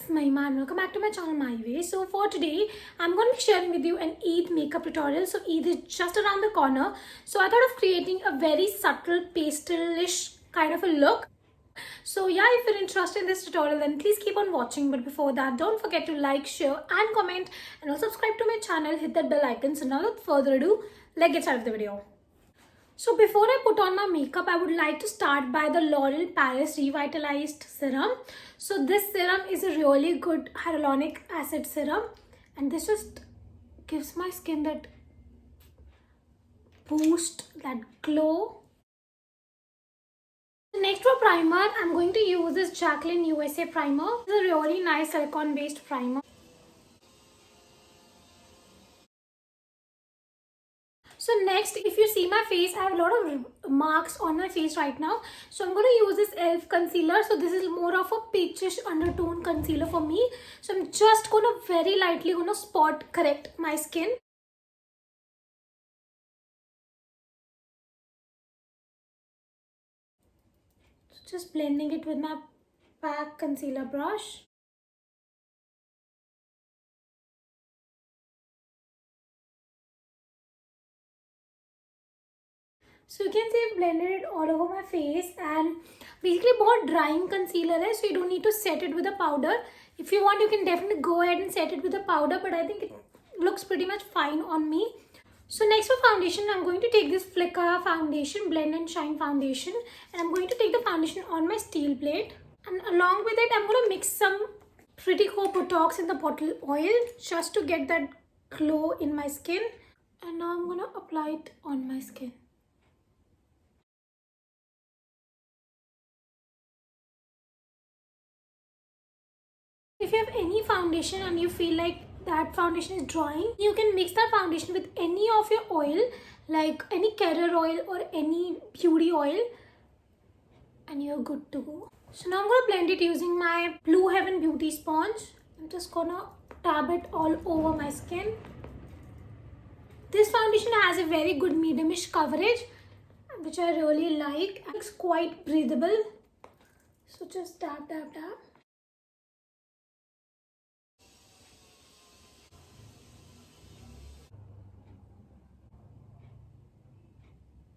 is Mahima and welcome back to my channel My Way. So for today, I'm going to be sharing with you an Eid makeup tutorial. So Eid is just around the corner. So I thought of creating a very subtle pastelish kind of a look. So yeah, if you're interested in this tutorial, then please keep on watching. But before that, don't forget to like, share and comment and also subscribe to my channel. Hit that bell icon. So now without further ado, let's get started with the video. So before I put on my makeup, I would like to start by the L'Oreal Paris Revitalized Serum. So this serum is a really good hyaluronic acid serum and this just gives my skin that boost, that glow. Next for primer, I'm going to use this Jaclyn USA primer. It's a really nice silicone based primer. So next, if you see my face, I have a lot of marks on my face right now. So I'm going to use this e.l.f. concealer. So this is more of a peachish undertone concealer for me. So I'm just going to very lightly spot correct my skin. So just blending it with my MAC concealer brush. So you can see I've blended it all over my face, and basically बहुत drying concealer है, so you don't need to set it with a powder. If you want, you can definitely go ahead and set it with a powder, but I think it looks pretty much fine on me. So next for foundation, I'm going to take this Flicka foundation, Blend and Shine foundation, and I'm going to take the foundation on my steel plate, and along with it I'm going to mix some Pretty Co Botox in the bottle oil just to get that glow in my skin. And now I'm going to apply it on my skin. If you have any foundation and you feel like that foundation is drying, you can mix that foundation with any of your oil, like any carrier oil or any beauty oil, and you're good to go. So now I'm going to blend it using my Blue Heaven beauty sponge. I'm just gonna dab it all over my skin. This foundation has a very good mediumish coverage, which I really like. It's quite breathable. So just dab, dab, dab.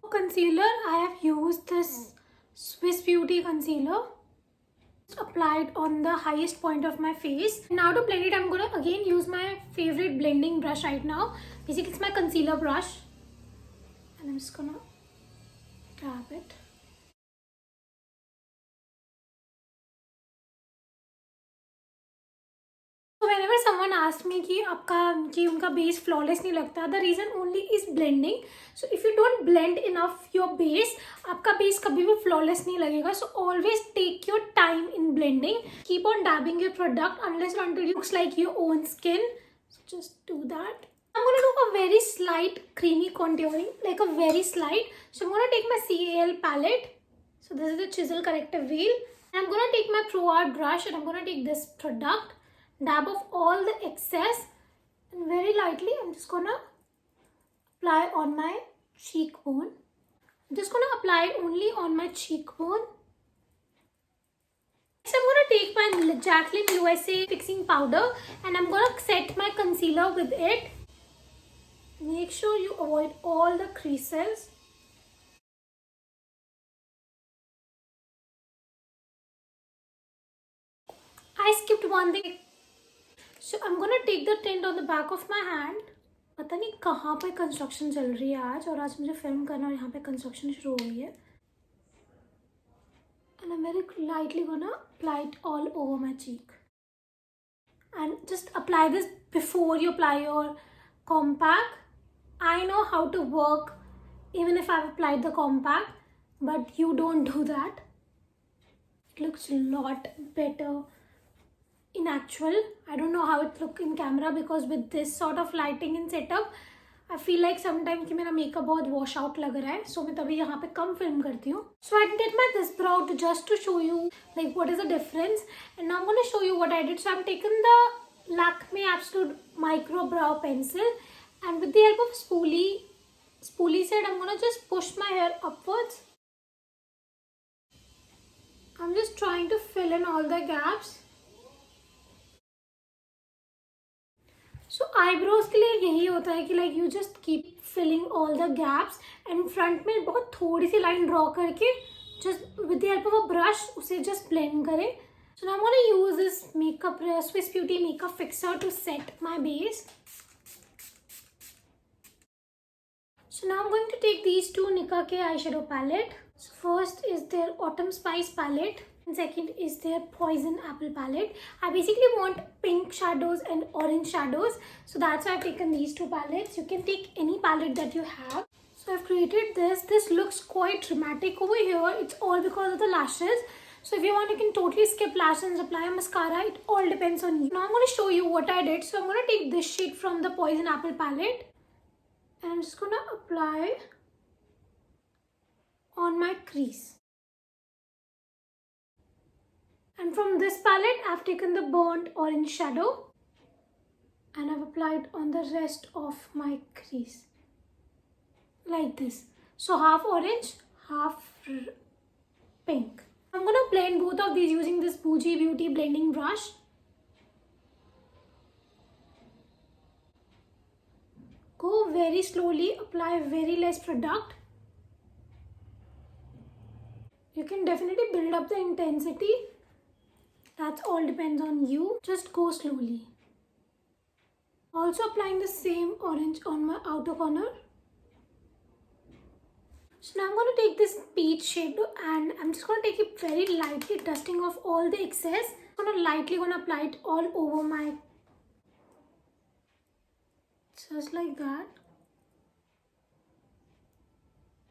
Concealer, I have used this Swiss Beauty concealer. Just applied on the highest point of my face. Now to blend it, I'm gonna again use my favorite blending brush right now. Basically it's my concealer brush, and I'm just gonna dab it. So whenever someone asks me कि उनका base flawless नहीं लगता, the reason only is blending. So if you don't blend enough your base, आपका base कभी भी flawless नहीं लगेगा. So always take your time in blending. Keep on dabbing your product unless or until it looks like your own skin. So just do that. I'm going to do a very slight creamy contouring, like a very slight. So I'm going to take my CAL palette. So this is the chisel corrective wheel. And I'm going to take my Pro Art brush and I'm going to take this product. Dab off all the excess, and very lightly I'm just gonna apply on my cheekbone. I'm just gonna apply it only on my cheekbone. Next I'm gonna take my Jaclyn USA fixing powder and I'm gonna set my concealer with it. Make sure you avoid all the creases. I skipped one thing. So I'm gonna take the tint on the back of my hand. पता नहीं कहाँ पे construction चल रही है आज, और आज मुझे फिल्म करना और यहाँ पे कंस्ट्रक्शन शुरू हो गई है. And I'm very lightly gonna apply it all over my cheek. And just apply this before you apply your compact. I know how to work even if I've applied the compact, but you don't do that. It looks a lot better in actual. I don't know how it look in camera because with this sort of lighting and setup, I feel like sometimes कि मेरा makeup बहुत wash out लग रहा है, so मैं तभी यहाँ पे कम film करती हूँ. So I did my this brow to just to show you like what is the difference, and now I'm going to show you what I did. So I've taken the Lakme Absolute Micro Brow Pencil, and with the help of spoolie set, I'm going to just push my hair upwards. I'm just trying to fill in all the gaps. So eyebrows के लिए यही होता है कि like you just keep filling all the gaps and front में बहुत थोड़ी सी line draw करके just with the help of a brush उसे just blend करें. So now I'm going to use this makeup Swiss Beauty makeup fixer to set my base. So now I'm going to take these two Nicka K eyeshadow palette. So first is their Autumn Spice palette. And second is their Poison Apple palette. I basically want pink shadows and orange shadows. So that's why I've taken these two palettes. You can take any palette that you have. So I've created this. This looks quite dramatic over here. It's all because of the lashes. So if you want, you can totally skip lashes and apply a mascara. It all depends on you. Now I'm going to show you what I did. So I'm going to take this shade from the Poison Apple palette. And I'm just going to apply on my crease. And from this palette, I've taken the burnt orange shadow and I've applied on the rest of my crease. Like this. So half orange, half pink. I'm going to blend both of these using this Bougie Beauty blending brush. Go very slowly, apply very less product. You can definitely build up the intensity. That all depends on you. Just go slowly. Also applying the same orange on my outer corner. So now I'm going to take this peach shade and I'm just going to take it very lightly, dusting off all the excess. I'm going to apply it all over my... just like that.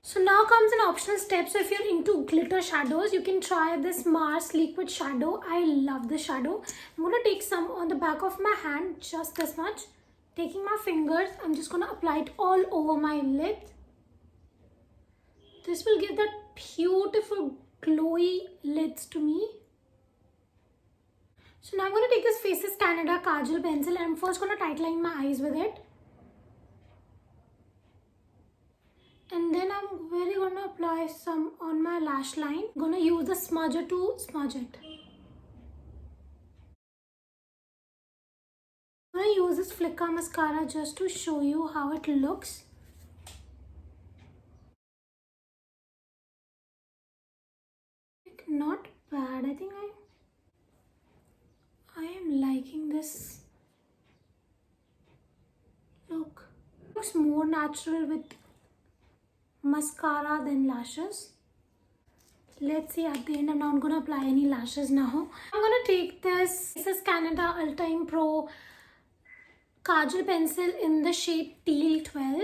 So now comes an optional step. So if you're into glitter shadows, you can try this Mars liquid shadow. I love this shadow. I'm going to take some on the back of my hand, just this much. Taking my fingers, I'm just going to apply it all over my lid. This will give that beautiful glowy lids to me. So now I'm going to take this Faces Canada Kajal pencil and I'm first going to tightline my eyes with it. And then I'm really going to apply some on my lash line. I'm going to use the smudger to smudge it. I'm going to use this Flicka mascara just to show you how it looks. Not bad. I think I am liking this look. It looks more natural with mascara than lashes. Let's see at the end. I'm not going to apply any lashes now. I'm going to take this Canada Ultime Pro Kajal pencil in the shade Teal 12.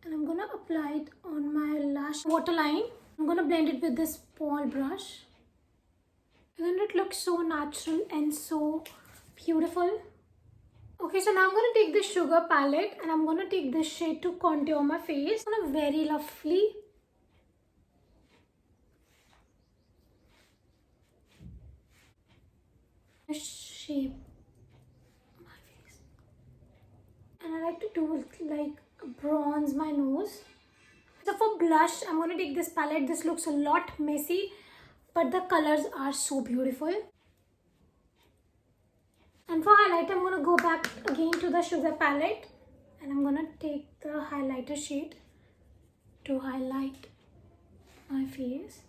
And I'm going to apply it on my lash waterline. I'm going to blend it with this ball brush. And then it looks so natural and so beautiful. Okay, so now I'm going to take this sugar palette and I'm going to take this shade to contour my face. I'm going to very lovely shape my face. And I like to do like bronze my nose. So for blush, I'm going to take this palette. This looks a lot messy, but the colors are so beautiful. And for highlight, I'm going to go back again to the sugar palette. And I'm going to take the highlighter shade to highlight my face.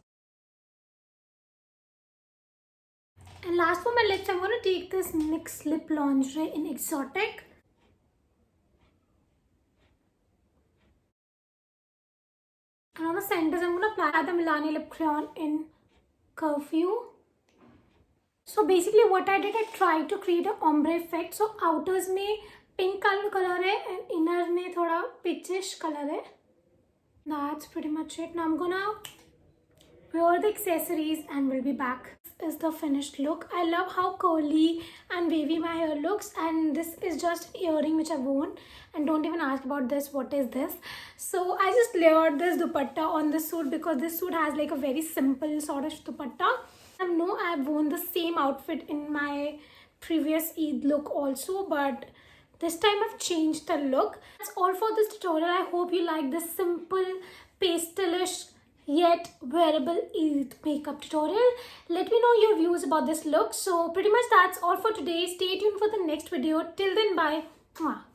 And last for my lips, I'm going to take this NYX Lip Lingerie in Exotic. And on the centers, I'm going to apply the Milani Lip Crayon in Curfew. So basically what I did, I tried to create an ombre effect. So outers में pink color है and inner में थोड़ा peachish color है. That's pretty much it. Now I'm gonna wear the accessories and we'll be back. This is the finished look. I love how curly and wavy my hair looks, and this is just an earring which I've worn. And don't even ask about this, what is this? So I just layered this dupatta on this suit because this suit has like a very simple sort of dupatta. I know I've worn the same outfit in my previous Eid look also, but this time I've changed the look. That's all for this tutorial. I hope you like this simple pastelish yet wearable makeup tutorial. Let me know your views about this look. So pretty much that's all for today. Stay tuned for the next video. Till then, bye. Mwah.